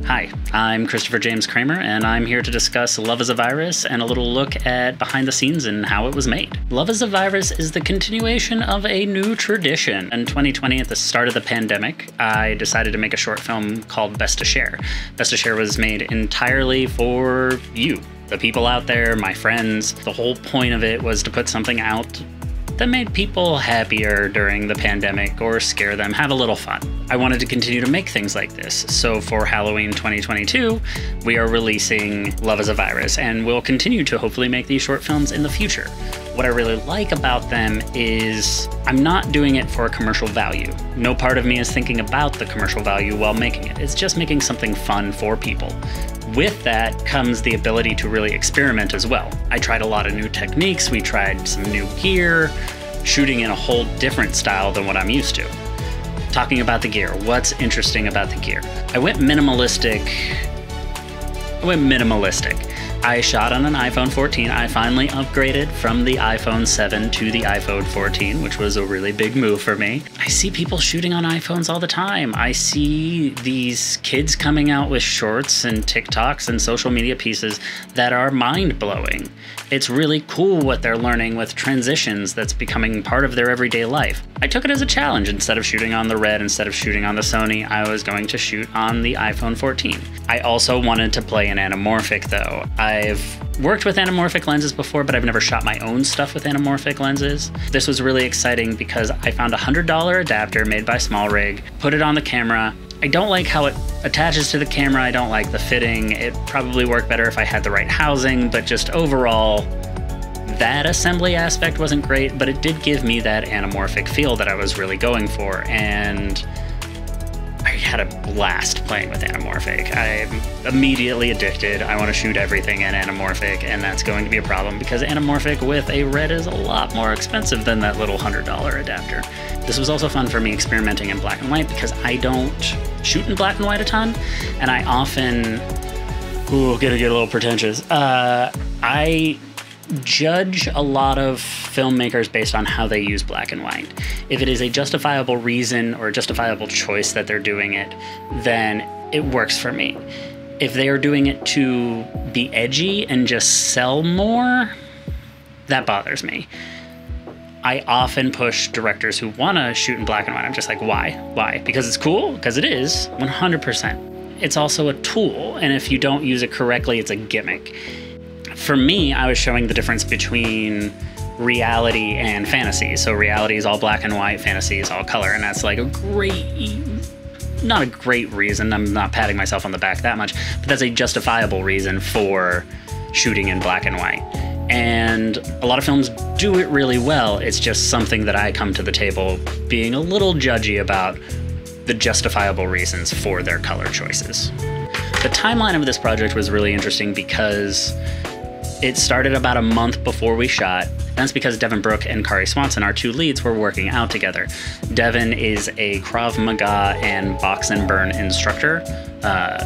Hi, I'm Christopher James Cramer, and I'm here to discuss Love is a Virus and a little look at behind the scenes and how it was made. Love is a Virus is the continuation of a new tradition. In 2020, at the start of the pandemic, I decided to make a short film called Best to Share. Best to Share was made entirely for you, the people out there, my friends. The whole point of it was to put something out that made people happier during the pandemic or scare them, have a little fun. I wanted to continue to make things like this, so for Halloween 2022, we are releasing Love is a Virus, and we'll continue to hopefully make these short films in the future. What I really like about them is I'm not doing it for a commercial value. No part of me is thinking about the commercial value while making it. It's just making something fun for people. With that comes the ability to really experiment as well. I tried a lot of new techniques, we tried some new gear, shooting in a whole different style than what I'm used to. Talking about the gear, what's interesting about the gear? I went minimalistic. I shot on an iPhone 14. I finally upgraded from the iPhone 7 to the iPhone 14, which was a really big move for me. I see people shooting on iPhones all the time. I see these kids coming out with shorts and TikToks and social media pieces that are mind-blowing. It's really cool what they're learning with transitions that's becoming part of their everyday life. I took it as a challenge. Instead of shooting on the Red, instead of shooting on the Sony, I was going to shoot on the iPhone 14. I also wanted to play in anamorphic though. I've worked with anamorphic lenses before, but I've never shot my own stuff with anamorphic lenses. This was really exciting because I found a $100 adapter made by Small Rig, put it on the camera. I don't like how it attaches to the camera. I don't like the fitting. It probably worked better if I had the right housing, but just overall, that assembly aspect wasn't great, but it did give me that anamorphic feel that I was really going for, and I had a blast playing with anamorphic. I'm immediately addicted. I want to shoot everything in anamorphic, and that's going to be a problem because anamorphic with a Red is a lot more expensive than that little $100 adapter. This was also fun for me experimenting in black and white because I don't shoot in black and white a ton, and I often, gonna get a little pretentious. I judge a lot of filmmakers based on how they use black and white. If it is a justifiable reason or a justifiable choice that they're doing it, then it works for me. If they are doing it to be edgy and just sell more, that bothers me. I often push directors who want to shoot in black and white. I'm just like, why? Why? Because it's cool? Because it is, 100%. It's also a tool, and if you don't use it correctly, it's a gimmick. For me, I was showing the difference between reality and fantasy. So reality is all black and white, fantasy is all color, and that's like a great, not a great reason, I'm not patting myself on the back that much, but that's a justifiable reason for shooting in black and white. And a lot of films do it really well. It's just something that I come to the table being a little judgy about the justifiable reasons for their color choices. The timeline of this project was really interesting because it started about a month before we shot. That's because Devin, Brooke, and Kari Swanson, our two leads, were working out together. Devin is a Krav Maga and box and burn instructor.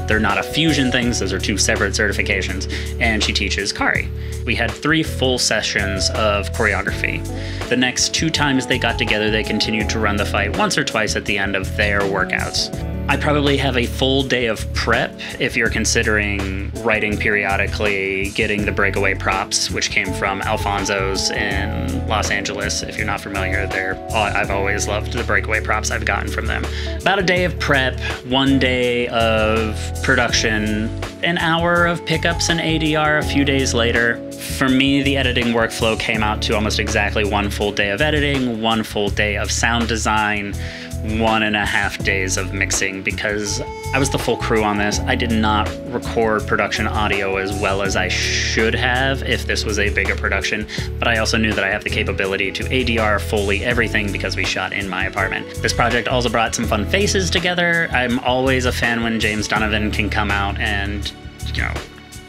They're not a fusion things, those are two separate certifications, and she teaches Kari. We had 3 full sessions of choreography. The next 2 times they got together, they continued to run the fight once or twice at the end of their workouts. I probably have a full day of prep if you're considering writing periodically, getting the breakaway props, which came from Alfonso's in Los Angeles. If you're not familiar, I've always loved the breakaway props I've gotten from them. About a day of prep, 1 day of production, an hour of pickups and ADR a few days later. For me, the editing workflow came out to almost exactly 1 full day of editing, 1 full day of sound design, 1.5 days of mixing because I was the full crew on this. I did not record production audio as well as I should have if this was a bigger production, but I also knew that I have the capability to ADR fully everything because we shot in my apartment. This project also brought some fun faces together. I'm always a fan when James Donovan can come out and,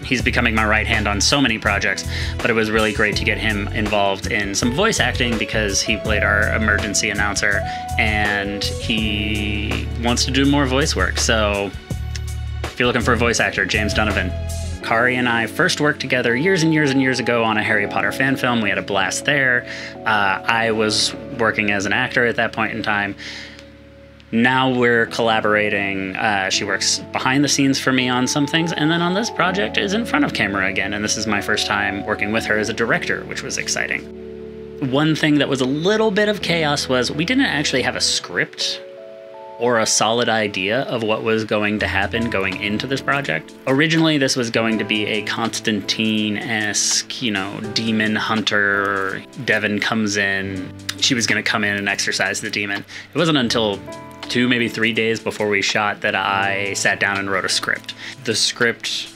he's becoming my right hand on so many projects, but it was really great to get him involved in some voice acting because he played our emergency announcer and he wants to do more voice work. So if you're looking for a voice actor, James Donovan. Kari and I first worked together years and years and years ago on a Harry Potter fan film. We had a blast there. I was working as an actor at that point in time. Now we're collaborating. She works behind the scenes for me on some things, and then on this project is in front of camera again. And this is my first time working with her as a director, which was exciting. One thing that was a little bit of chaos was we didn't actually have a script or a solid idea of what was going to happen going into this project. Originally, this was going to be a Constantine-esque, you know, demon hunter. Devin comes in. She was gonna come in and exorcise the demon. It wasn't until 2, maybe 3 days before we shot that I sat down and wrote a script. The script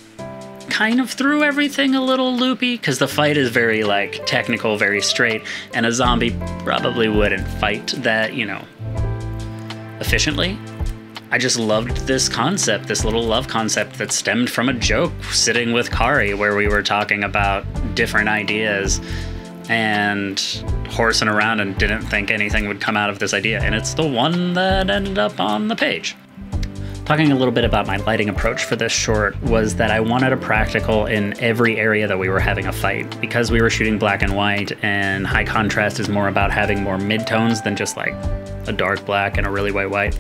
kind of threw everything a little loopy because the fight is very like technical, very straight, and a zombie probably wouldn't fight that, you know, efficiently. I just loved this concept, this little love concept that stemmed from a joke sitting with Kari where we were talking about different ideas and horsing around and didn't think anything would come out of this idea, and it's the one that ended up on the page. Talking a little bit about my lighting approach for this short was that I wanted a practical in every area that we were having a fight. Because we were shooting black and white, and high contrast is more about having more midtones than just like a dark black and a really white.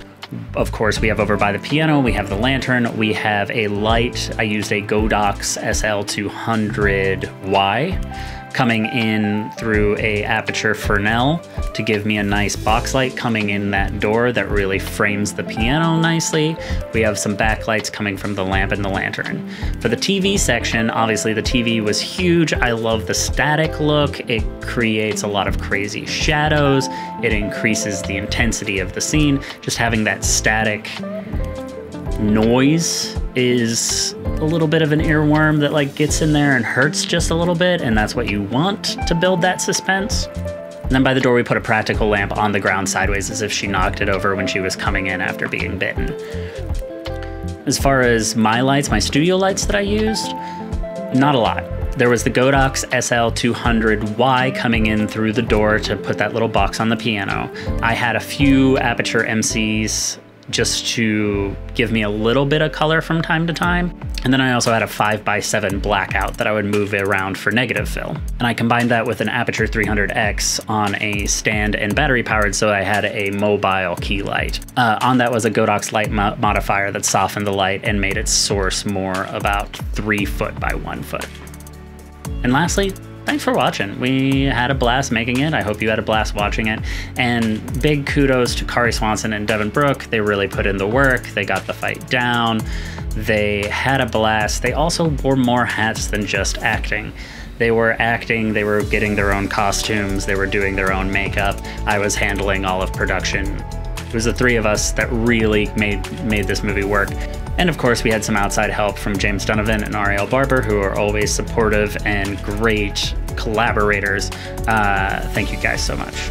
Of course, we have over by the piano, we have the lantern, we have a light. I used a Godox SL200Y coming in through a aperture Fresnel to give me a nice box light coming in that door that really frames the piano nicely. We have some backlights coming from the lamp and the lantern. For the TV section, obviously the TV was huge. I love the static look. It creates a lot of crazy shadows. It increases the intensity of the scene. Just having that static noise is a little bit of an earworm that like gets in there and hurts just a little bit, and that's what you want to build that suspense. And then by the door we put a practical lamp on the ground sideways as if she knocked it over when she was coming in after being bitten. As far as my lights, my studio lights that I used, not a lot. There was the Godox SL200Y coming in through the door to put that little box on the piano. I had a few aperture MCs just to give me a little bit of color from time to time. And then I also had a 5x7 blackout that I would move around for negative fill. And I combined that with an Aperture 300X on a stand and battery powered, so I had a mobile key light. On that was a Godox light modifier that softened the light and made its source more about 3 foot by 1 foot. And lastly, thanks for watching. We had a blast making it. I hope you had a blast watching it. And big kudos to Kari, Swanson, and Devin, Brooke. They really put in the work. They got the fight down. They had a blast. They also wore more hats than just acting. They were acting, they were getting their own costumes, they were doing their own makeup. I was handling all of production. It was the 3 of us that really made this movie work. And of course, we had some outside help from James Donovan and Ariel Barber, who are always supportive and great collaborators. Thank you guys so much.